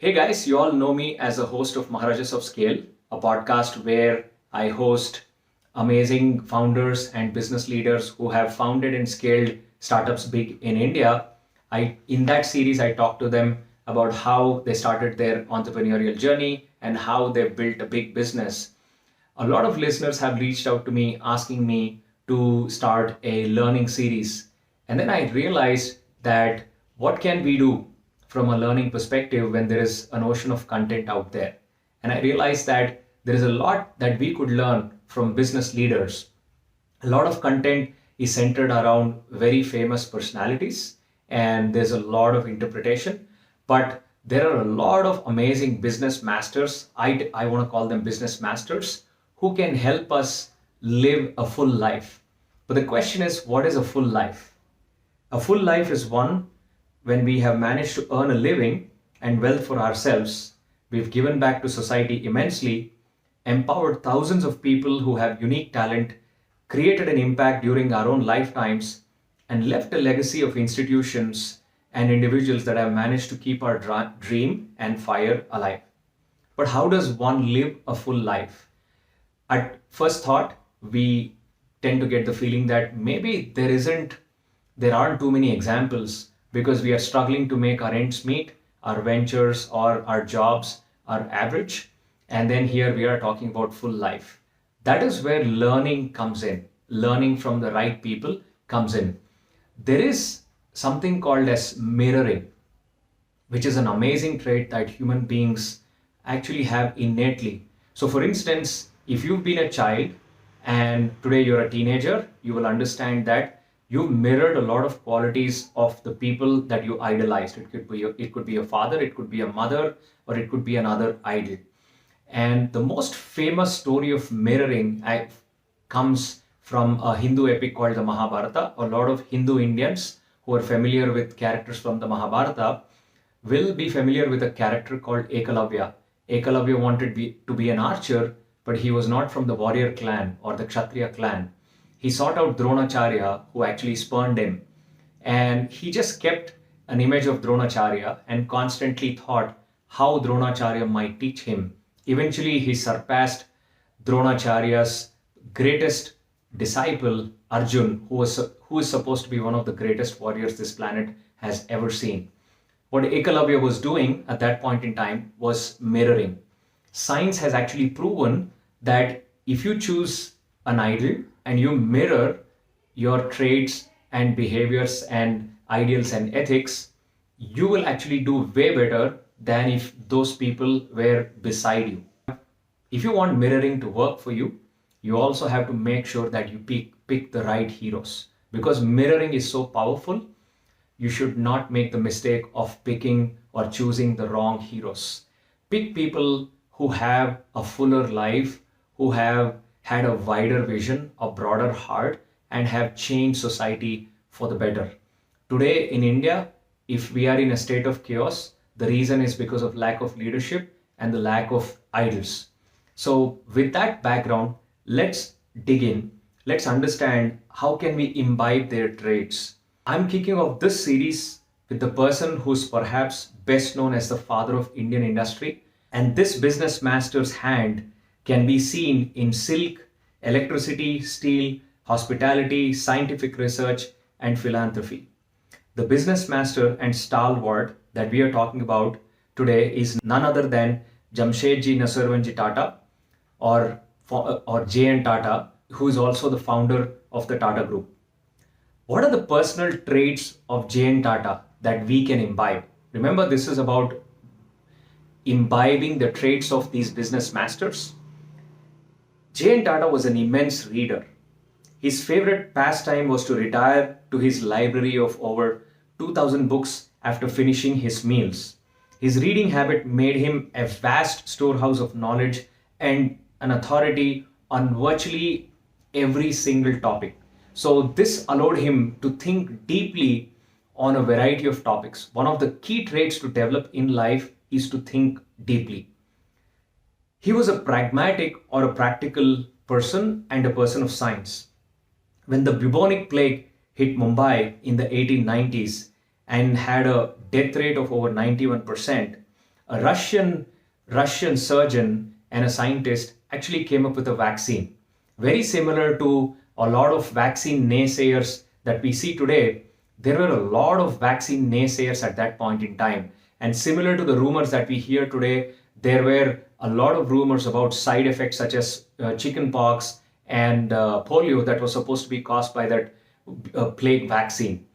Hey guys, you all know me as a host of Maharajas of Scale, a podcast where I host amazing founders and business leaders who have founded and scaled startups big in India. In that series, I talk to them about how they started their entrepreneurial journey and how they built a big business. A lot of listeners have reached out to me asking me to start a learning series. And then I realized that what can we do from a learning perspective when there is an ocean of content out there? And I realized that there is a lot that we could learn from business leaders. A lot of content is centered around very famous personalities, and there's a lot of interpretation. But there are a lot of amazing business masters. I want to call them business masters who can help us live a full life. But the question is, what is a full life? A full life is one when we have managed to earn a living and wealth for ourselves. We've given back to society immensely, empowered thousands of people who have unique talent, created an impact during our own lifetimes, and left a legacy of institutions and individuals that have managed to keep our dream and fire alive. But how does one live a full life? At first thought, we tend to get the feeling that maybe there aren't too many examples because we are struggling to make our ends meet, our ventures or our jobs are average. And then here we are talking about full life. That is where learning comes in. Learning from the right people comes in. There is something called as mirroring, which is an amazing trait that human beings actually have innately. So for instance, if you've been a child and today you're a teenager, you will understand that you've mirrored a lot of qualities of the people that you idolized. It could be a father, it could be a mother, or it could be another idol. And the most famous story of mirroring comes from a Hindu epic called the Mahabarata. A lot of Hindu Indians who are familiar with characters from the Mahabharata will be familiar with a character called Ekalavya. Ekalavya wanted to be an archer, but he was not from the warrior clan or the Kshatriya clan. He sought out Dronacharya, who actually spurned him. And he just kept an image of Dronacharya and constantly thought how Dronacharya might teach him. Eventually, he surpassed Dronacharya's greatest disciple, Arjun, who is supposed to be one of the greatest warriors this planet has ever seen. What Ekalavya was doing at that point in time was mirroring. Science has actually proven that if you choose an idol and you mirror your traits and behaviors and ideals and ethics, you will actually do way better than if those people were beside you. If you want mirroring to work for you, you also have to make sure that you pick the right heroes. Because mirroring is so powerful, you should not make the mistake of picking or choosing the wrong heroes. Pick people who have a fuller life, who have had a wider vision, a broader heart, and have changed society for the better. Today in India, if we are in a state of chaos, the reason is because of lack of leadership and the lack of idols. So with that background, let's dig in. Let's understand how can we imbibe their traits. I'm kicking off this series with the person who's perhaps best known as the father of Indian industry. And this business master's hand can be seen in silk, electricity, steel, hospitality, scientific research, and philanthropy. The business master and stalwart that we are talking about today is none other than Jamshedji Narsarwanji Tata or J.N. Tata, who is also the founder of the Tata Group. What are the personal traits of J.N. Tata that we can imbibe? Remember, this is about imbibing the traits of these business masters. J.N. Tata was an immense reader. His favorite pastime was to retire to his library of over 2,000 books after finishing his meals. His reading habit made him a vast storehouse of knowledge and an authority on virtually every single topic. So this allowed him to think deeply on a variety of topics. One of the key traits to develop in life is to think deeply. He was a pragmatic or a practical person and a person of science. When the bubonic plague hit Mumbai in the 1890s and had a death rate of over 91%, a Russian surgeon and a scientist actually came up with a vaccine. Very similar to a lot of vaccine naysayers that we see today. There were a lot of vaccine naysayers at that point in time. And similar to the rumors that we hear today, there were a lot of rumors about side effects such as chickenpox and polio that was supposed to be caused by that plague vaccine.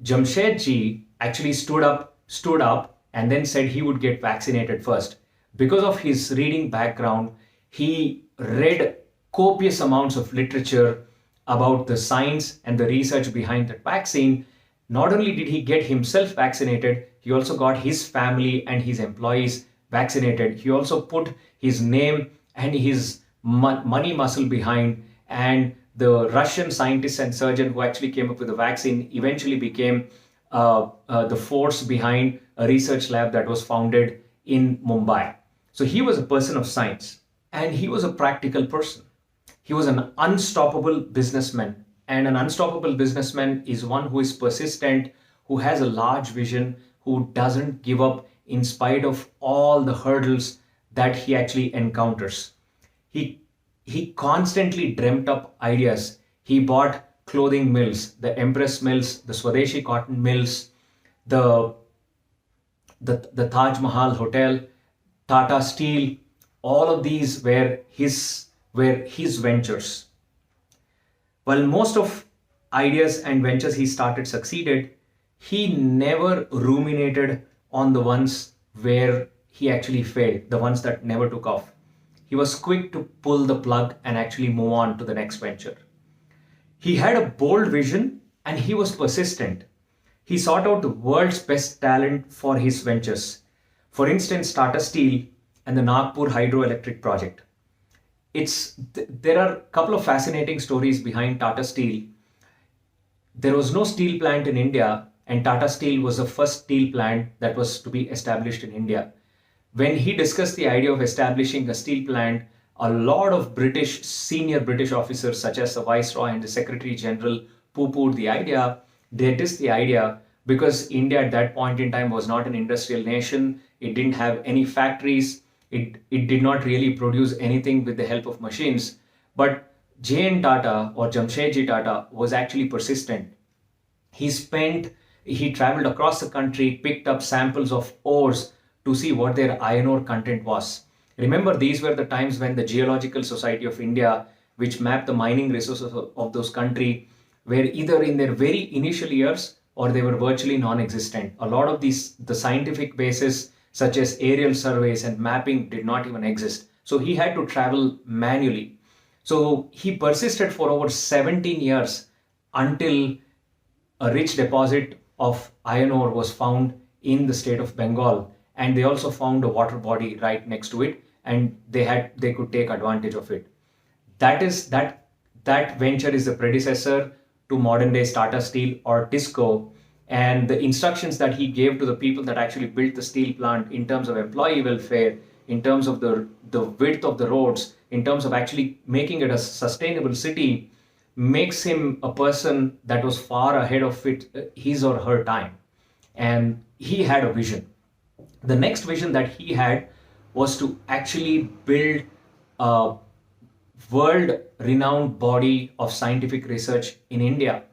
Jamshedji actually stood up and then said he would get vaccinated first. Because of his reading background, he read copious amounts of literature about the science and the research behind that vaccine. Not only did he get himself vaccinated, he also got his family and his employees vaccinated. He also put his name and his money muscle behind, and the Russian scientist and surgeon who actually came up with the vaccine eventually became the force behind a research lab that was founded in Mumbai. So he was a person of science and he was a practical person. He was an unstoppable businessman, and an unstoppable businessman is one who is persistent, who has a large vision, who doesn't give up in spite of all the hurdles that he actually encounters. He constantly dreamt up ideas. He bought clothing mills, the Empress mills, the Swadeshi cotton mills, the Taj Mahal hotel, Tata Steel. All of these were his ventures. While most of ideas and ventures he started succeeded, he never ruminated on the ones where he actually failed, the ones that never took off. He was quick to pull the plug and actually move on to the next venture. He had a bold vision and he was persistent. He sought out the world's best talent for his ventures. For instance, Tata Steel and the Nagpur hydroelectric project. There are a couple of fascinating stories behind Tata Steel. There was no steel plant in India, and Tata Steel was the first steel plant that was to be established in India. When he discussed the idea of establishing a steel plant, a lot of senior British officers such as the Viceroy and the Secretary General poo-pooed the idea. They dissed the idea because India at that point in time was not an industrial nation. It didn't have any factories. It did not really produce anything with the help of machines. But J.N. Tata, or Jamshedji Tata, was actually persistent. He traveled across the country, picked up samples of ores to see what their iron ore content was. Remember, these were the times when the Geological Society of India, which mapped the mining resources of those countries, were either in their very initial years or they were virtually non-existent. A lot of the scientific basis, such as aerial surveys and mapping, did not even exist. So he had to travel manually. So he persisted for over 17 years until a rich deposit of iron ore was found in the state of Bengal, and they also found a water body right next to it, and they could take advantage of it. That venture is the predecessor to modern day Tata Steel or Tisco, and the instructions that he gave to the people that actually built the steel plant in terms of employee welfare, in terms of the width of the roads, in terms of actually making it a sustainable city, makes him a person that was far ahead of his or her time. And he had a vision. The next vision that he had was to actually build a world-renowned body of scientific research in India.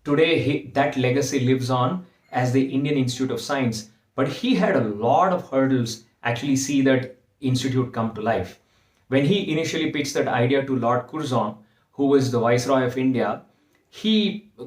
Today, that legacy lives on as the Indian Institute of Science, but he had a lot of hurdles actually see that institute come to life. When he initially pitched that idea to Lord Curzon, who was the Viceroy of India,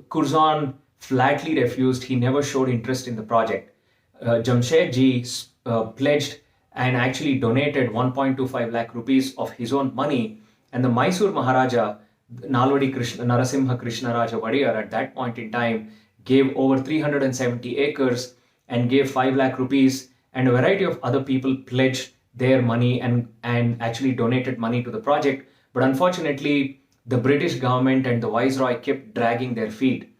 Curzon flatly refused. He never showed interest in the project. Jamshedji pledged and actually donated 1.25 lakh rupees of his own money, and the Mysore Maharaja, Nalvadi Narasimha Krishnaraja Vadiyar, at that point in time gave over 370 acres and gave 5 lakh rupees, and a variety of other people pledged their money and actually donated money to the project. But unfortunately, the British government and the Viceroy kept dragging their feet.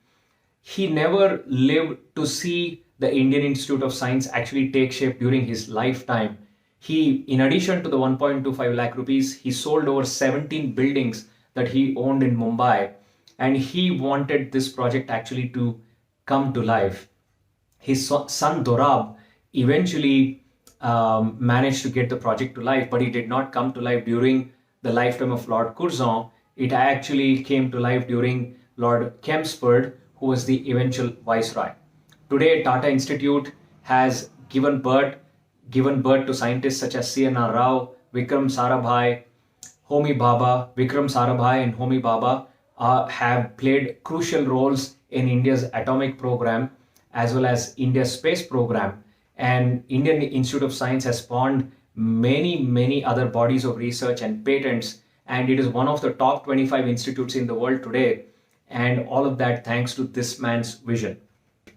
He never lived to see the Indian Institute of Science actually take shape during his lifetime. He, in addition to the 1.25 lakh rupees, he sold over 17 buildings that he owned in Mumbai, and he wanted this project actually to come to life. His son Dorab eventually managed to get the project to life, but it did not come to life during the lifetime of Lord Curzon. It actually came to life during Lord Chelmsford, who was the eventual viceroy. Today, Tata Institute has given birth to scientists such as C.N.R. Rao, Vikram Sarabhai, Homi Bhabha. Vikram Sarabhai and Homi Bhabha have played crucial roles in India's atomic program as well as India's space program. And Indian Institute of Science has spawned many other bodies of research and patents. And it is one of the top 25 institutes in the world today. And all of that thanks to this man's vision.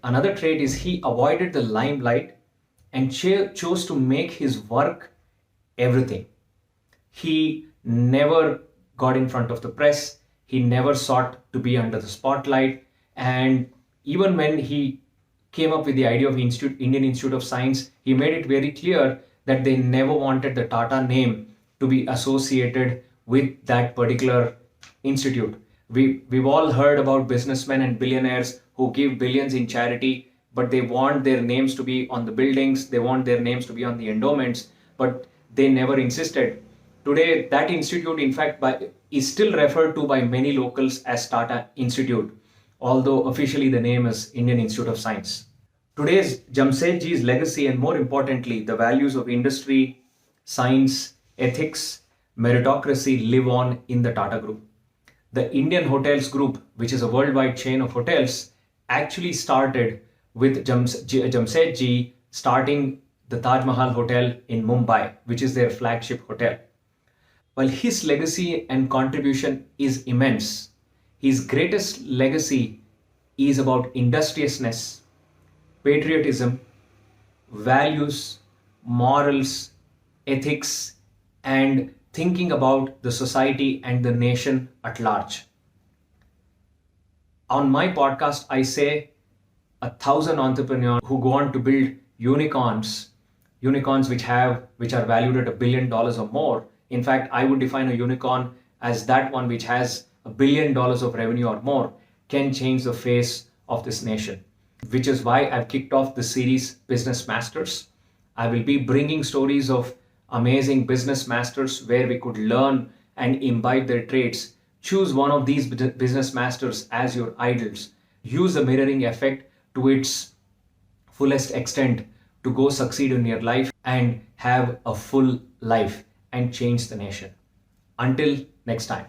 Another trait is he avoided the limelight and chose to make his work everything. He never got in front of the press. He never sought to be under the spotlight. And even when he came up with the idea of Indian Institute of Science, he made it very clear that they never wanted the Tata name to be associated with that particular institute. We've all heard about businessmen and billionaires who give billions in charity, but they want their names to be on the buildings, they want their names to be on the endowments, but they never insisted. Today, that institute, in fact, is still referred to by many locals as Tata Institute, although officially the name is Indian Institute of Science. Today's Jamsetji's legacy, and more importantly, the values of industry, science, ethics, meritocracy live on in the Tata Group. The Indian Hotels Group, which is a worldwide chain of hotels, actually started with Jamsetji starting the Taj Mahal Hotel in Mumbai, which is their flagship hotel. While his legacy and contribution is immense, his greatest legacy is about industriousness, patriotism, values, morals, ethics, and thinking about the society and the nation at large. On my podcast, I say 1,000 entrepreneurs who go on to build unicorns which are valued at $1 billion or more. In fact, I would define a unicorn as that one which has $1 billion of revenue or more, can change the face of this nation. Which is why I've kicked off the series Business Masters. I will be bringing stories of amazing business masters where we could learn and imbibe their traits. Choose one of these business masters as your idols. Use the mirroring effect to its fullest extent to go succeed in your life and have a full life and change the nation. Until next time.